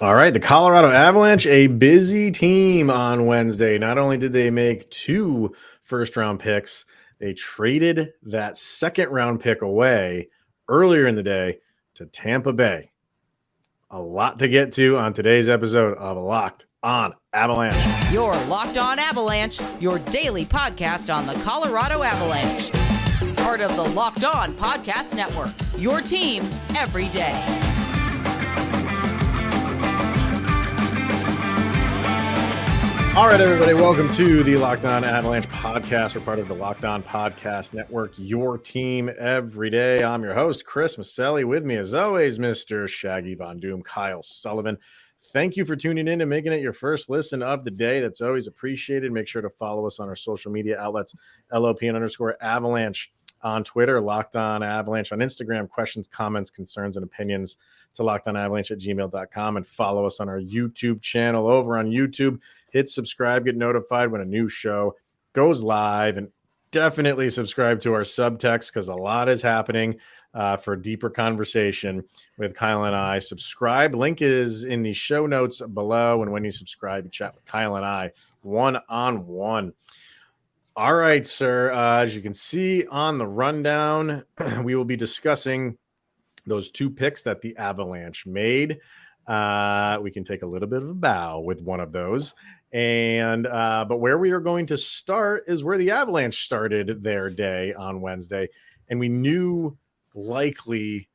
All right, the Colorado Avalanche, a busy team on Wednesday. Not only did they make 2 first-round picks, they traded that second-round pick away earlier in the day to Tampa Bay. A lot to get to on today's episode of Locked on Avalanche. You're Locked on Avalanche, your daily podcast on the Colorado Avalanche. Part of the Locked On Podcast Network, your team every day. All right, everybody, welcome to the Locked On Avalanche podcast. We're part of the Locked On Podcast Network, your team every day. I'm your host, Chris Maselli. With me, as always, Mr. Shaggy Von Doom, Kyle Sullivan. Thank you for tuning in and making it your first listen of the day. That's always appreciated. Make sure to follow us on our social media outlets, LOPN_Avalanche on Twitter, Locked On Avalanche on Instagram. Questions, comments, concerns, and opinions to lockedonavalanche@gmail.com, and follow us on our YouTube channel over on YouTube. Hit subscribe, get notified when a new show goes live, and definitely subscribe to our subtext because a lot is happening for deeper conversation with Kyle and I. Subscribe. Link is in the show notes below. And when you subscribe, you chat with Kyle and I one-on-one. All right, sir. As you can see on the rundown, we will be discussing those 2 picks that the Avalanche made. We can take a little bit of a bow with one of those. And but where we are going to start is where the Avalanche started their day on Wednesday. And we knew likely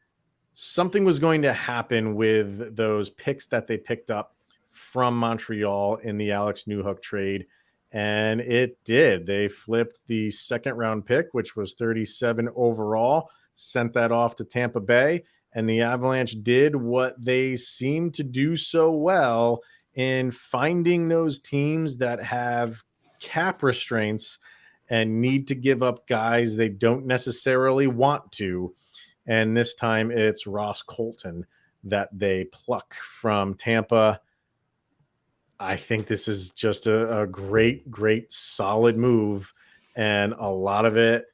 something was going to happen with those picks that they picked up from Montreal in the Alex Newhook trade. And it did. They flipped the second-round pick, which was 37 overall, sent that off to Tampa Bay. And the Avalanche did what they seem to do so well in finding those teams that have cap restraints and need to give up guys they don't necessarily want to. And this time it's Ross Colton that they pluck from Tampa. I think this is just a great, solid move. And a lot of it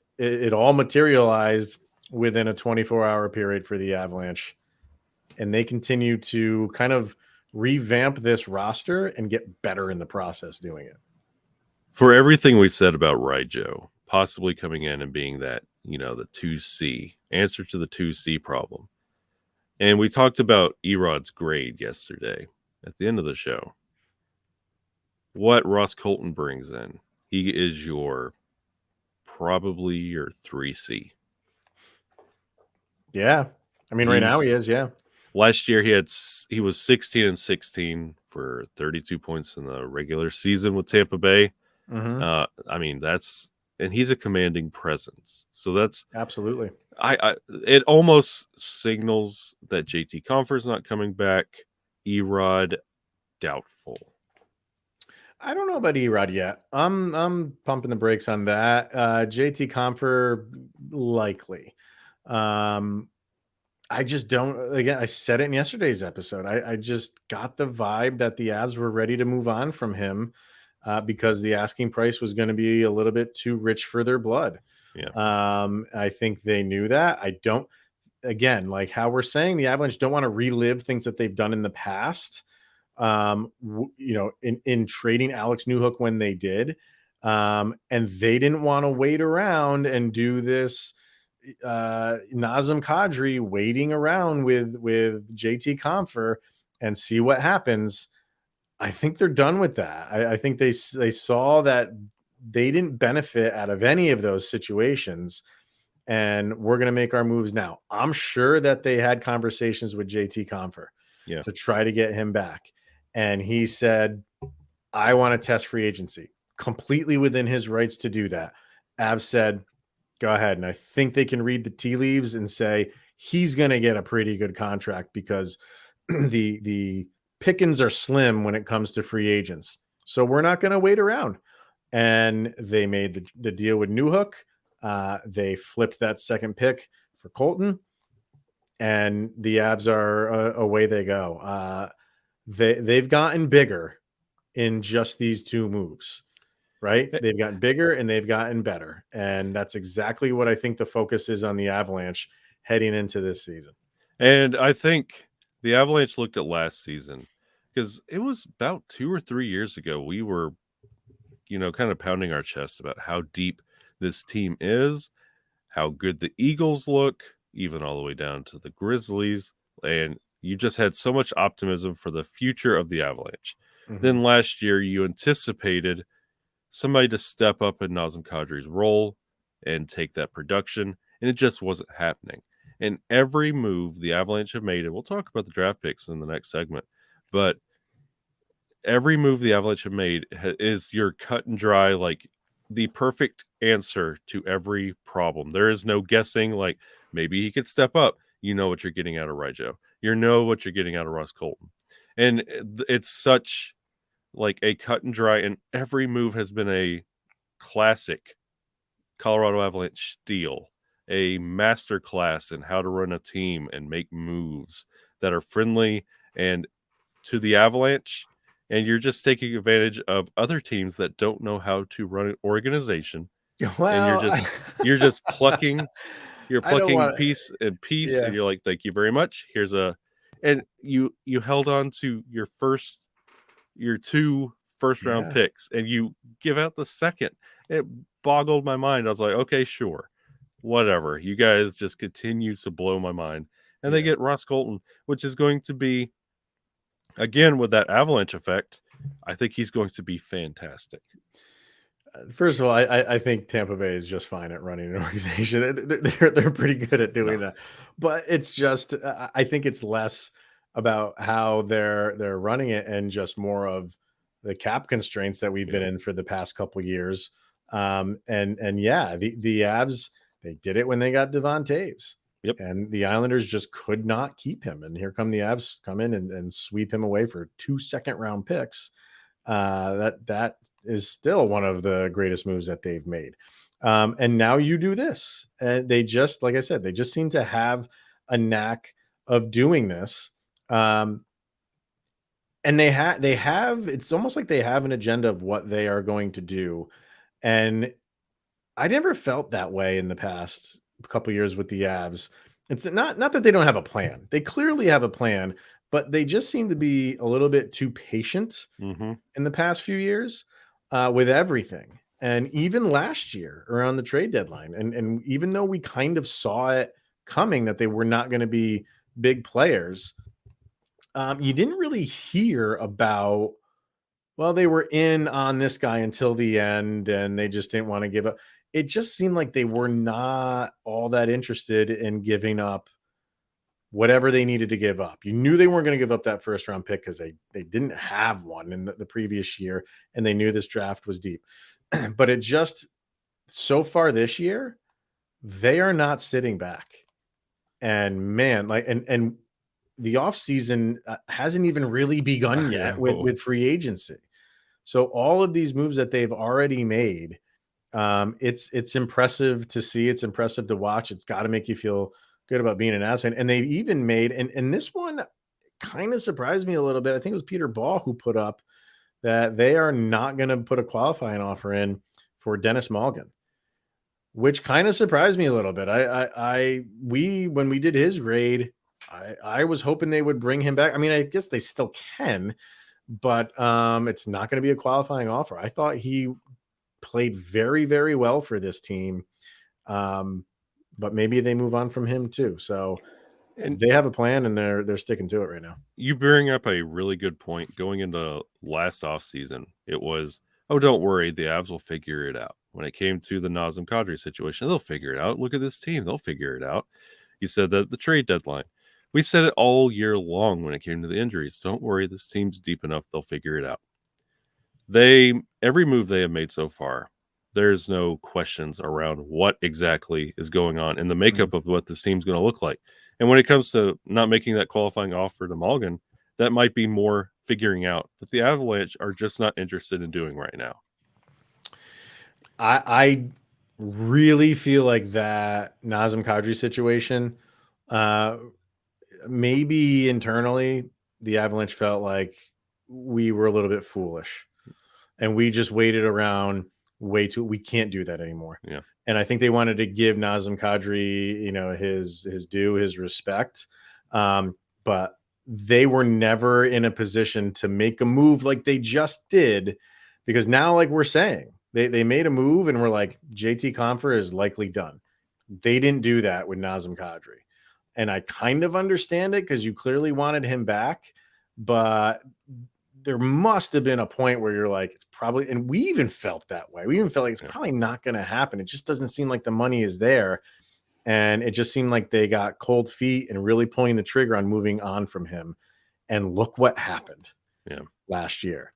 all materialized within a 24-hour period for the Avalanche. And they continue to kind of revamp this roster and get better in the process doing it. For everything we said about Ryjo possibly coming in and being that, the 2C, answer to the 2C problem. And we talked about Erod's grade yesterday at the end of the show. What Ross Colton brings in, he is probably your 3C. Yeah. I mean, right now he is, yeah. Last year he was 16-16 for 32 points in the regular season with Tampa Bay. Mm-hmm. And he's a commanding presence. So that's absolutely. It almost signals that JT Compher's not coming back. Erod, doubtful. I don't know about Erod yet. I'm pumping the brakes on that. JT Compher, likely. I just don't. Again, I said it in yesterday's episode. I just got the vibe that the Avs were ready to move on from him because the asking price was going to be a little bit too rich for their blood. Yeah. I think they knew that. I don't. Again, like how we're saying, the Avalanche don't want to relive things that they've done in the past. In trading Alex Newhook when they did, and they didn't want to wait around and do this. Nazem Kadri waiting around with JT Compher and see what happens. I think they're done with that. I think they saw that they didn't benefit out of any of those situations, and we're going to make our moves now. I'm sure that they had conversations with JT Compher to try to get him back. And he said, I want to test free agency. Completely within his rights to do that. Av said, go ahead. And I think they can read the tea leaves and say he's going to get a pretty good contract because the pickings are slim when it comes to free agents. So we're not going to wait around. And they made the deal with Newhook. They flipped that second pick for Colton. And the Avs are away they go. They've gotten bigger in just these 2 moves. Right? They've gotten bigger and they've gotten better. And that's exactly what I think the focus is on the Avalanche heading into this season. And I think the Avalanche looked at last season because it was about 2 or 3 years ago we were, kind of pounding our chest about how deep this team is, how good the Eagles look, even all the way down to the Grizzlies, and you just had so much optimism for the future of the Avalanche. Then last year you anticipated somebody to step up in Nazem Kadri's role and take that production, and it just wasn't happening. And every move the Avalanche have made, and we'll talk about the draft picks in the next segment, but every move the Avalanche have made is your cut and dry, like the perfect answer to every problem. There is no guessing, like maybe he could step up. You know what you're getting out of Rijo. You know what you're getting out of Ross Colton. And it's such like a cut and dry, and every move has been a classic Colorado Avalanche steal, a master class in how to run a team and make moves that are friendly and to the Avalanche. And you're just taking advantage of other teams that don't know how to run an organization. Well, And you're just plucking piece and piece, Yeah. and you're like, thank you very much. And you held on to your 2 first-round picks, and you give out the second. It boggled my mind. I was like, okay, sure, whatever. You guys just continue to blow my mind. And they get Ross Colton, which is going to be, again, with that Avalanche effect, I think he's going to be fantastic. First of all, I think Tampa Bay is just fine at running an organization. They're pretty good at doing that. But it's just, I think it's less about how they're running it and just more of the cap constraints that we've been in for the past couple of years. The Avs, they did it when they got Devon Taves. Yep. And the Islanders just could not keep him. And here come the Avs come in and sweep him away for 2 second-round picks. That is still one of the greatest moves that they've made. And now you do this. And they just, like I said, they just seem to have a knack of doing this. And they have, it's almost like they have an agenda of what they are going to do. And I never felt that way in the past couple of years with the Avs. It's not that they don't have a plan. They clearly have a plan, but they just seem to be a little bit too patient in the past few years with everything. And even last year around the trade deadline, and even though we kind of saw it coming that they were not going to be big players, you didn't really hear about, well, they were in on this guy until the end and they just didn't want to give up. It just seemed like they were not all that interested in giving up whatever they needed to give up. You knew they weren't going to give up that first round pick because they didn't have one in the previous year, and they knew this draft was deep. But it just, so far this year, they are not sitting back. And man, and the offseason hasn't even really begun yet with free agency. So all of these moves that they've already made, it's impressive to see. It's impressive to watch. It's got to make you feel good about being an Avs fan. And they've even made, and this one kind of surprised me a little bit. I think it was Peter Ball who put up that they are not going to put a qualifying offer in for Dennis Malgin, which kind of surprised me a little bit. When we did his grade, I was hoping they would bring him back. I mean, I guess they still can, but it's not going to be a qualifying offer. I thought he played very, very well for this team. But maybe they move on from him too. So and they have a plan and they're sticking to it right now. You bring up a really good point. Going into last offseason, it was, oh, don't worry, the Avs will figure it out. When it came to the Nazem Kadri situation, they'll figure it out. Look at this team. They'll figure it out. You said that the trade deadline. We said it all year long when it came to the injuries. Don't worry, this team's deep enough. They'll figure it out. Every move they have made so far, there's no questions around what exactly is going on in the makeup of what this team's going to look like. And when it comes to not making that qualifying offer to Malgin, that might be more figuring out that the Avalanche are just not interested in doing right now. I really feel like that Nazem Kadri situation, maybe internally, the Avalanche felt like we were a little bit foolish and we just waited around way too. We can't do that anymore. Yeah. And I think they wanted to give Nazem Kadri, his due, his respect. But they were never in a position to make a move like they just did, because now, like we're saying, they made a move and we're like, JT Compher is likely done. They didn't do that with Nazem Kadri. And I kind of understand it because you clearly wanted him back, but there must have been a point where you're like, it's probably, and we even felt that way. We even felt like it's probably not going to happen. It just doesn't seem like the money is there. And it just seemed like they got cold feet and really pulling the trigger on moving on from him. And look what happened last year.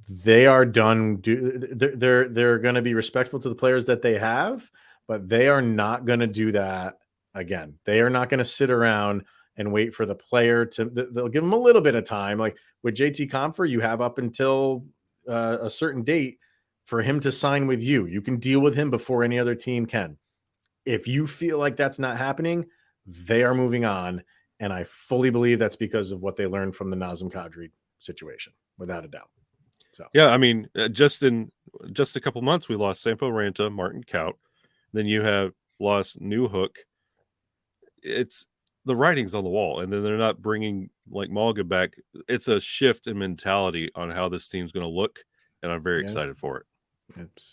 They are done. They're going to be respectful to the players that they have, but they are not going to do that again. They are not going to sit around and wait for the player to. They'll give them a little bit of time. Like with JT Compher, you have up until a certain date for him to sign with you. You can deal with him before any other team can. If you feel like that's not happening, they are moving on. And I fully believe that's because of what they learned from the Nazem Kadri situation, without a doubt. So yeah, I mean, just a couple months, we lost Sampo Ranta, Martin Kaut. Then you have lost Newhook. It's the writing's on the wall, and then they're not bringing like Malga back. It's a shift in mentality on how this team's going to look, and I'm very excited for it.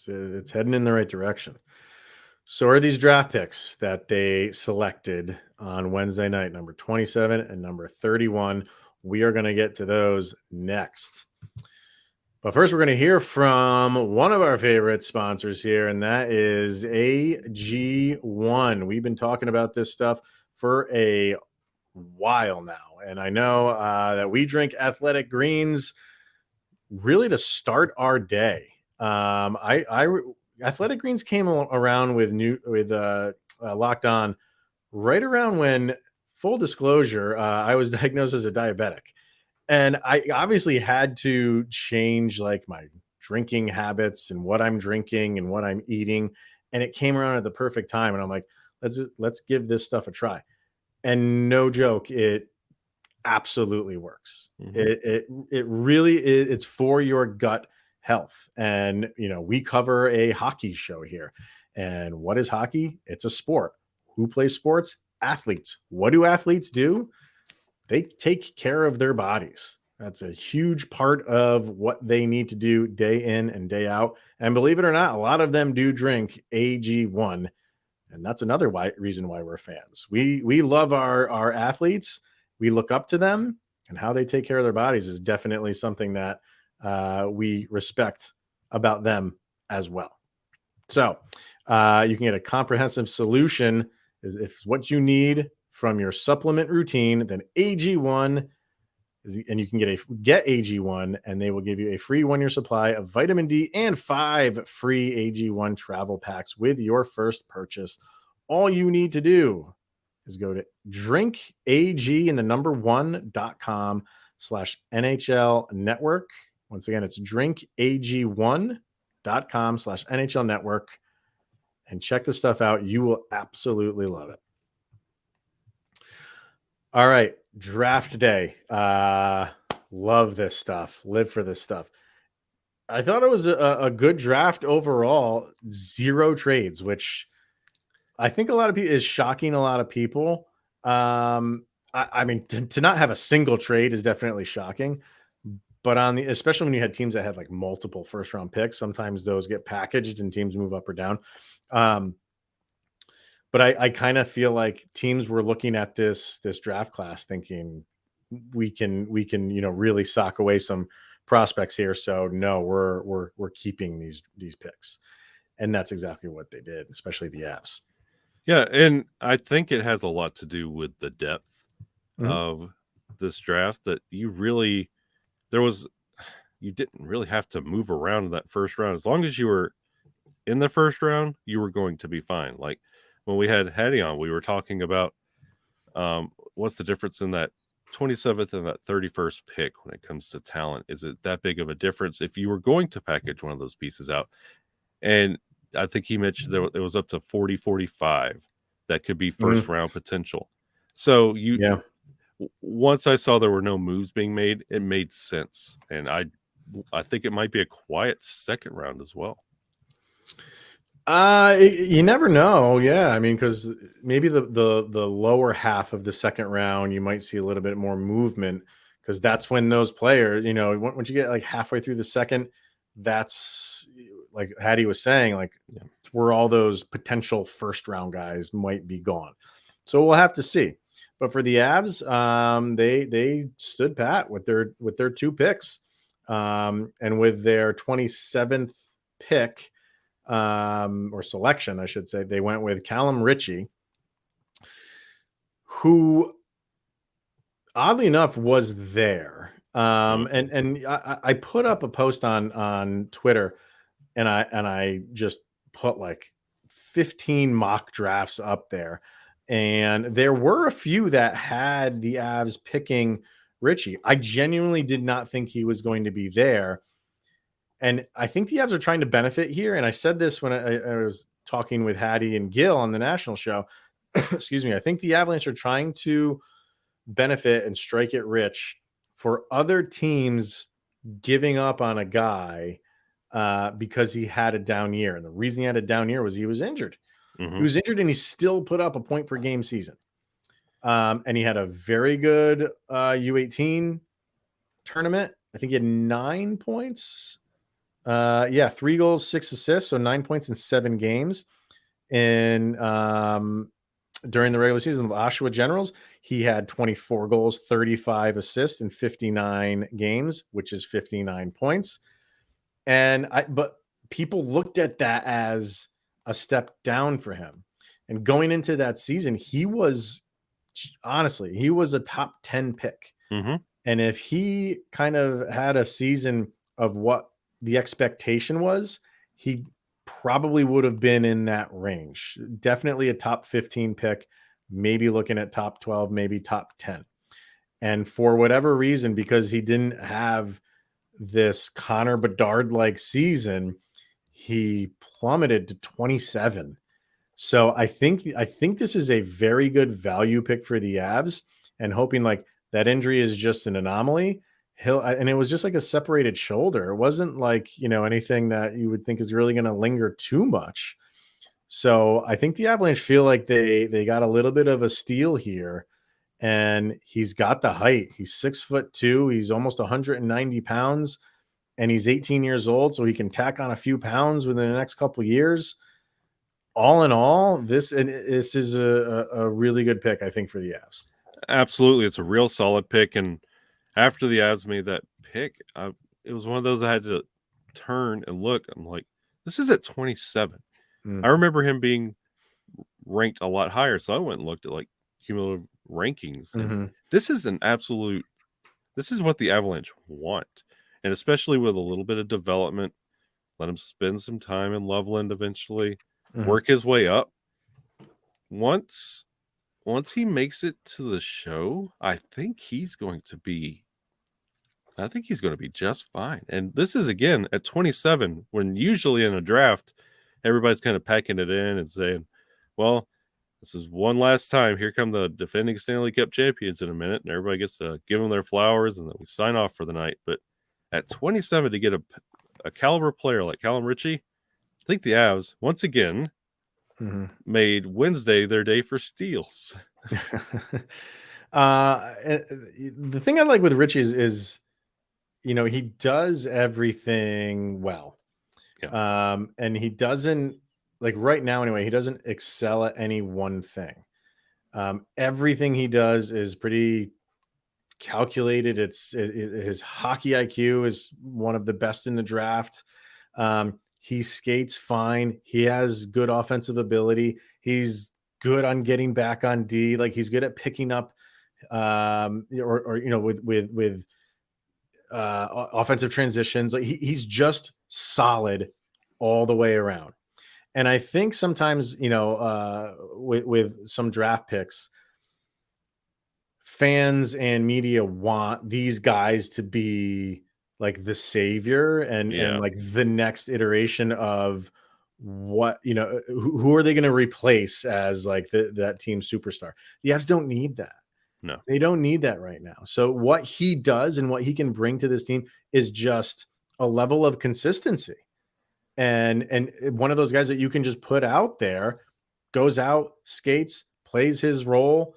It's heading in the right direction. So are these draft picks that they selected on Wednesday night, number 27 and number 31. We are going to get to those next. But first, we're going to hear from one of our favorite sponsors here, and that is AG1. We've been talking about this stuff for a while now, and I know that we drink Athletic Greens really to start our day. Athletic Greens came around with Locked On right around when, full disclosure, I was diagnosed as a diabetic. And I obviously had to change like my drinking habits and what I'm drinking and what I'm eating. And it came around at the perfect time. And I'm like, let's give this stuff a try. And no joke, it absolutely works. Mm-hmm. It really is. It's for your gut health. And, we cover a hockey show here. And what is hockey? It's a sport. Who plays sports? Athletes. What do athletes do? They take care of their bodies. That's a huge part of what they need to do day in and day out. And believe it or not, a lot of them do drink AG1. And that's another reason why we're fans. We love our athletes. We look up to them, and how they take care of their bodies is definitely something that we respect about them as well. So you can get a comprehensive solution if what you need from your supplement routine, then AG1, and you can get AG1, and they will give you a free 1-year supply of vitamin D and 5 free AG1 travel packs with your first purchase. All you need to do is go to drinkag1.com/NHL network. Once again, it's drinkag1.com/NHL network, and check this stuff out. You will absolutely love it. All right, draft day. Love this stuff. Live for this stuff. I thought it was a good draft overall. 0 trades, which I think is shocking a lot of people. I mean, to not have a single trade is definitely shocking. But especially when you had teams that had like multiple first-round picks, sometimes those get packaged and teams move up or down. But I kind of feel like teams were looking at this draft class thinking we can really sock away some prospects here. So no, we're keeping these picks, and that's exactly what they did, especially the Avs. Yeah, and I think it has a lot to do with the depth of this draft that you didn't really have to move around in that first round. As long as you were in the first round, you were going to be fine. Like when we had Hattie on, we were talking about what's the difference in that 27th and that 31st pick when it comes to talent. Is it that big of a difference if you were going to package one of those pieces out? And I think he mentioned that it was up to 40, 45 that could be first round potential. So once I saw there were no moves being made, it made sense. And I think it might be a quiet second round as well. You never know. Yeah, I mean, because maybe the lower half of the second round, you might see a little bit more movement because that's when those players, once you get like halfway through the second, that's like Hattie was saying, like where all those potential first round guys might be gone. So we'll have to see. But for the Avs, they stood pat with their two picks, and with their 27th pick. Or selection, I should say, they went with Calum Ritchie, who oddly enough was there. And I put up a post on Twitter, and I just put like 15 mock drafts up there, and there were a few that had the Avs picking Ritchie. I genuinely did not think he was going to be there. And I think the Avs are trying to benefit here. And I said this when I was talking with Hattie and Gil on the national show. Excuse me. I think the Avalanche are trying to benefit and strike it rich for other teams giving up on a guy because he had a down year. And the reason he had a down year was he was injured. Mm-hmm. He was injured and he still put up a point per game season. And he had a very good U18 tournament. I think he had 9 points. 3 goals, 6 assists, so 9 points in 7 games. And during the regular season of Oshawa Generals, he had 24 goals, 35 assists in 59 games, which is 59 points. But people looked at that as a step down for him. And going into that season, he was a top 10 pick. Mm-hmm. And if he kind of had a season of what the expectation was, he probably would have been in that range. Definitely a top 15 pick, maybe looking at top 12, maybe top 10. And for whatever reason, because he didn't have this Connor Bedard-like season, he plummeted to 27. So I think this is a very good value pick for the Avs, and hoping like that injury is just an anomaly. And it was just like a separated shoulder. It wasn't like, anything that you would think is really going to linger too much. So I think the Avalanche feel like they got a little bit of a steal here, and he's got the height. He's 6'2". He's almost 190 pounds, and he's 18 years old. So he can tack on a few pounds within the next couple of years. All in all, this is a really good pick, I think, for the Avs. Absolutely. It's a real solid pick. And after the Avs made that pick, it was one of those I had to turn and look. I'm like, this is at 27. I remember him being ranked a lot higher. So I went and looked at like cumulative rankings. And this is what the Avalanche want. And especially with a little bit of development, let him spend some time in Loveland eventually, work his way up. Once he makes it to the show, I think he's going to be just fine. And this is, again, at 27, when usually in a draft, everybody's kind of packing it in and saying, well, this is one last time. Here come the defending Stanley Cup champions in a minute, and everybody gets to give them their flowers, and then we sign off for the night. But at 27, to get a caliber player like Calum Ritchie, I think the Avs, once again, made Wednesday their day for steals. The thing I like with Ritchie is he does everything well. Yeah. And he doesn't, like right now anyway, he doesn't excel at any one thing. Everything he does is pretty calculated. His hockey IQ is one of the best in the draft. He skates fine. He has good offensive ability. He's good on getting back on D. Like he's good at picking up, with offensive transitions. Like he's just solid all the way around. And I think sometimes, with some draft picks, fans and media want these guys to be like the savior and like the next iteration of what, who are they going to replace as like that team superstar? The Avs don't need that. No, they don't need that right now. So what he does and what he can bring to this team is just a level of consistency. and one of those guys that you can just put out there, goes out, skates, plays his role,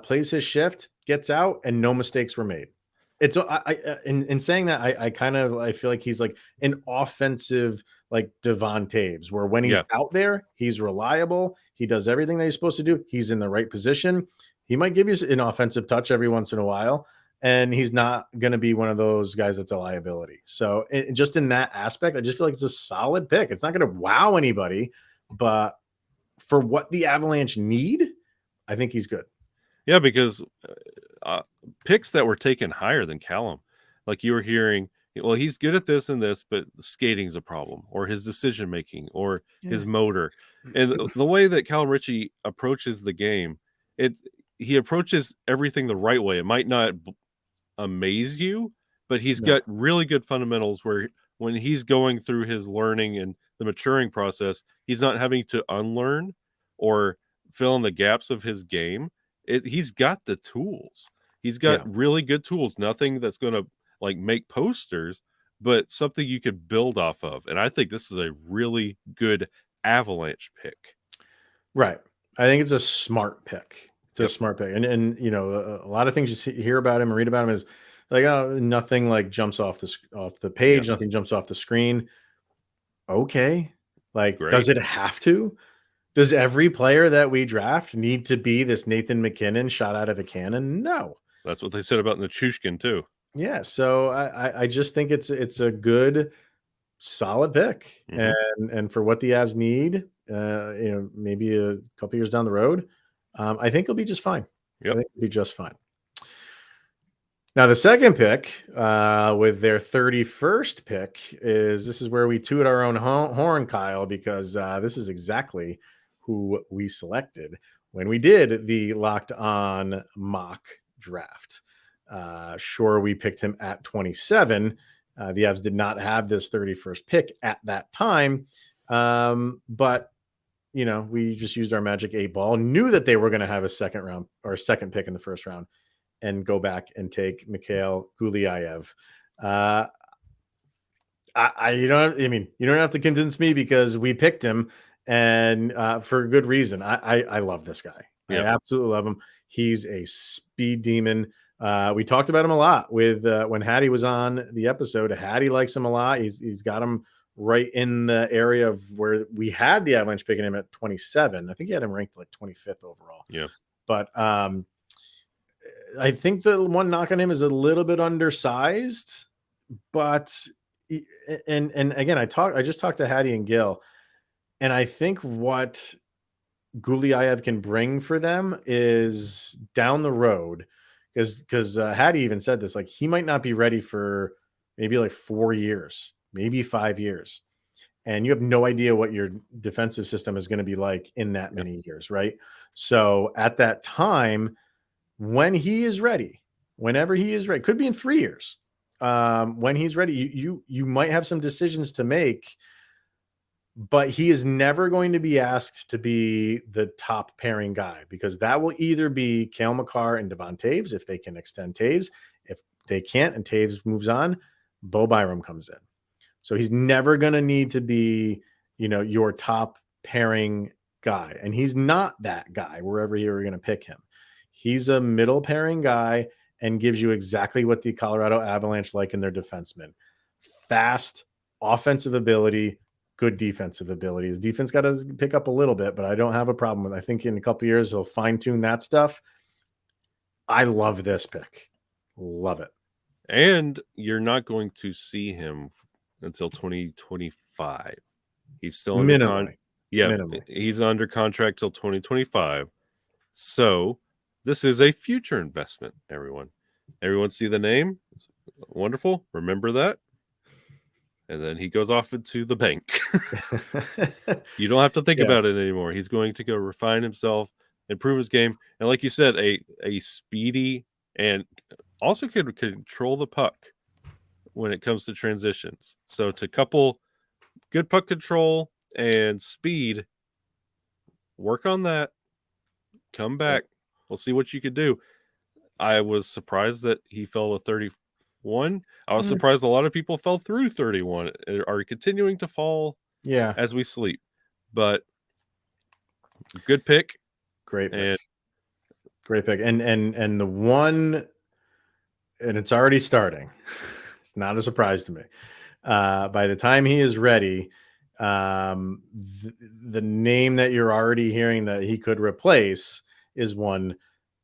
plays his shift, gets out, and no mistakes were made. It's in saying that, I feel like he's like an offensive like Devon Taves, where when he's out there, he's reliable. He does everything that he's supposed to do. He's in the right position. He might give you an offensive touch every once in a while, and he's not going to be one of those guys that's a liability. So just in that aspect, I just feel like it's a solid pick. It's not going to wow anybody, but for what the Avalanche need, I think he's good. Yeah, because picks that were taken higher than Calum, like you were hearing, well, he's good at this and this, but skating's a problem, or his decision making, or his motor. And the way that Calum Ritchie approaches the game, he approaches everything the right way. It might not amaze you, but he's got really good fundamentals where when he's going through his learning and the maturing process, he's not having to unlearn or fill in the gaps of his game. He's got the tools. He's got really good tools. Nothing that's going to like make posters, but something you could build off of. And I think this is a really good Avalanche pick. Right. I think it's a smart pick. It's a smart pick. And you know, a lot of things you hear about him and read about him is like, oh, nothing like jumps off the page. Nothing jumps off the screen. Okay. Like, does it have to? Does every player that we draft need to be this Nathan McKinnon shot out of a cannon? No. That's what they said about Nichushkin too. Yeah. So I just think it's a good, solid pick. And for what the Avs need, you know, maybe a couple years down the road, I think he'll be just fine. I think he'll be just fine. Now, the second pick with their 31st pick this is where we toot our own horn, Kyle, because this is exactly who we selected when we did the Locked On mock draft. Sure, we picked him at 27. The Avs did not have this 31st pick at that time, but you know, we just used our magic 8-ball, knew that they were going to have a second pick in the first round, and go back and take Mikhail Gulyayev. You don't have to convince me because we picked him, and for a good reason. I love this guy. I absolutely love him. He's a speed demon. We talked about him a lot with when Hattie was on the episode. Hattie likes him a lot. He's got him right in the area of where we had the Avalanche picking him at 27. I think he had him ranked like 25th overall. Yeah. But I think the one knock on him is a little bit undersized, but and again, I just talked to Hattie and Gil, and I think what Gulyayev can bring for them is down the road, because Hattie even said this, like he might not be ready for maybe like 4 years, maybe 5 years. And you have no idea what your defensive system is going to be like in that many years, right? So at that time, when he is ready, whenever he is ready, could be in 3 years. When he's ready, you might have some decisions to make, but he is never going to be asked to be the top pairing guy, because that will either be Cale Makar and Devon Taves if they can extend Taves. If they can't and Taves moves on, Bo Byram comes in. So he's never going to need to be, you know, your top pairing guy. And he's not that guy wherever you're going to pick him. He's a middle pairing guy and gives you exactly what the Colorado Avalanche like in their defensemen. Fast, offensive ability, good defensive ability. His defense got to pick up a little bit, but I don't have a problem with it. I think in a couple of years, he'll fine-tune that stuff. I love this pick. Love it. And you're not going to see him until 2025. He's still under contract. He's under contract till 2025. So this is a future investment, everyone. Everyone see the name? It's wonderful. Remember that. And then he goes off into the bank. You don't have to think about it anymore. He's going to go refine himself, improve his game. And like you said, a speedy and also could control the puck when it comes to transitions. So to couple good puck control and speed, work on that. Come back. We'll see what you could do. I was surprised that he fell to 31. I was surprised a lot of people fell through 31, are continuing to fall as we sleep. But good pick. Great pick. Great pick. And the one, and it's already starting. It's not a surprise to me. By the time he is ready, the name that you're already hearing that he could replace is one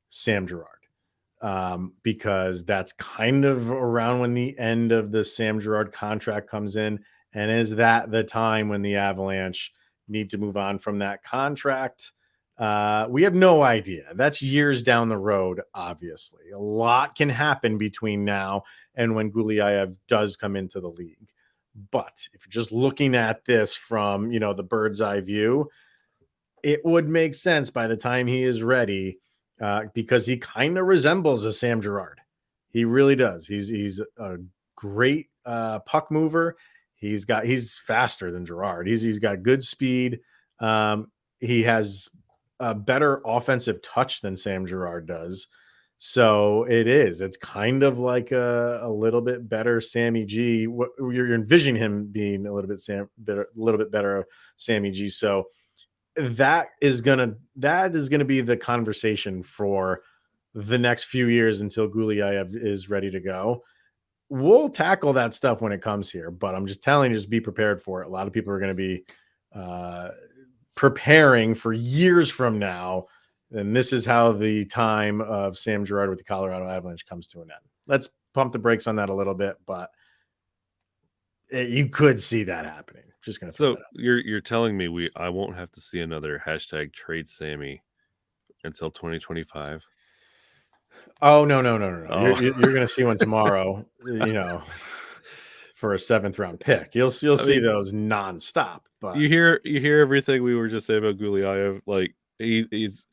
Sam Girard, because that's kind of around when the end of the Sam Girard contract comes in. And is that the time when the Avalanche need to move on from that contract? We have no idea. That's years down the road, obviously. A lot can happen between now and when Gulyayev does come into the league. But if you're just looking at this from, the bird's eye view, it would make sense by the time he is ready, because he kind of resembles a Sam Girard. He really does. He's a great puck mover. He's faster than Girard. He's got good speed. He has a better offensive touch than Sam Girard does. So it's kind of like a little bit better Sammy G. What you're envisioning him being a little bit better Sammy G. So that is gonna be the conversation for the next few years until Gulyayev is ready to go. We'll tackle that stuff when it comes here, but I'm just telling you, just be prepared for it. A lot of people are going to be preparing for years from now, and this is how the time of Sam Girard with the Colorado Avalanche comes to an end. Let's pump the brakes on that a little bit, but you could see that happening. Just going to. So you're telling me I won't have to see another #trade Sammy until 2025? Oh no! Oh. You're going to see one tomorrow. For a 7th round pick, you'll see those nonstop. But you hear everything we were just saying about Gulyayev. Like he's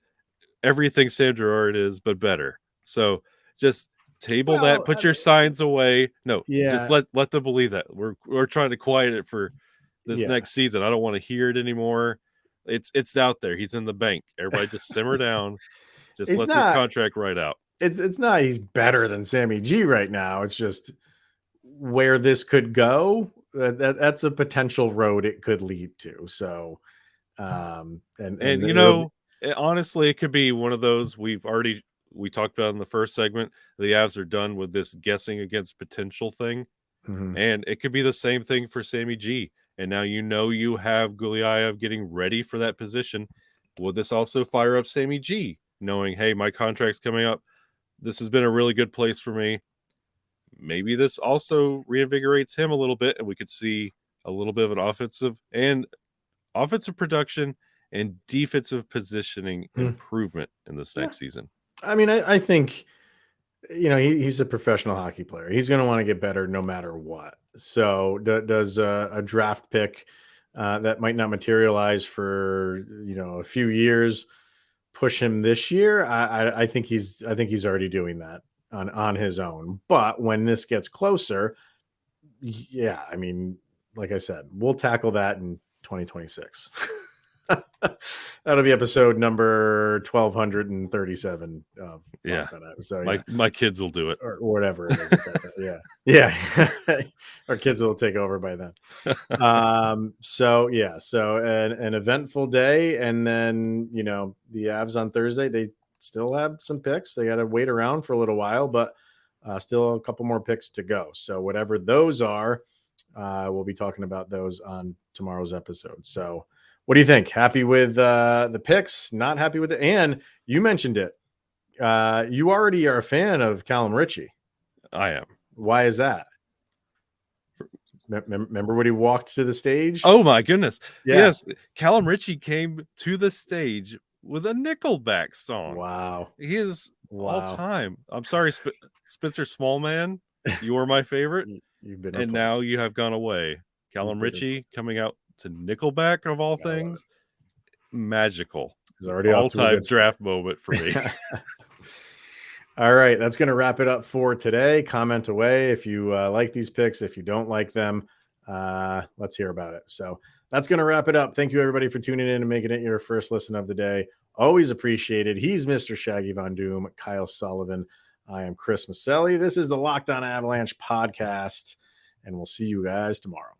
everything Sam Girard is, but better. So just table that. Put your signs away. No, just let them believe that. We're trying to quiet it for this next season. I don't want to hear it anymore. It's out there. He's in the bank. Everybody just simmer down. Just let this contract ride out. It's not he's better than Sammy G right now. It's just where this could go. That's a potential road it could lead to. So, honestly, it could be one of those we talked about in the first segment. The Avs are done with this guessing against potential thing, and it could be the same thing for Sammy G. And now you have Gulyayev getting ready for that position. Will this also fire up Sammy G, knowing, hey, my contract's coming up? This has been a really good place for me. Maybe this also reinvigorates him a little bit, and we could see a little bit of an offensive production and defensive positioning improvement in this next season. I mean, I think, he's a professional hockey player. He's going to want to get better no matter what. So does a draft pick that might not materialize for, a few years push him this year? I think he's already doing that on his own. But when this gets closer, I mean, like I said, we'll tackle that in 2026. That'll be episode number 1237. So my kids will do it, or whatever it is. Yeah. Our kids will take over by then. So an eventful day, and then the Avs on Thursday, they still have some picks. They got to wait around for a little while, but still a couple more picks to go. So whatever those are, we'll be talking about those on tomorrow's episode. So what do you think? Happy with the picks? Not happy with it? And you mentioned it. You already are a fan of Calum Ritchie. I am. Why is that? Remember when he walked to the stage? Oh my goodness. Yeah. Yes. Calum Ritchie came to the stage with a Nickelback song. Wow. He is all time. I'm sorry, Spencer Smallman. You were my favorite. You've been and now you have gone away. Calum Ritchie coming out to Nickelback of all things. Magical. It's already all-time draft moment for me. All right, that's going to wrap it up for today. Comment away if you like these picks. If you don't like them, let's hear about it. So that's going to wrap it up. Thank you, everybody, for tuning in and making it your first listen of the day. Always appreciated. He's Mr. Shaggy Von Doom, Kyle Sullivan. I am Chris Maselli. This is the Locked On Avalanche podcast, and we'll see you guys tomorrow.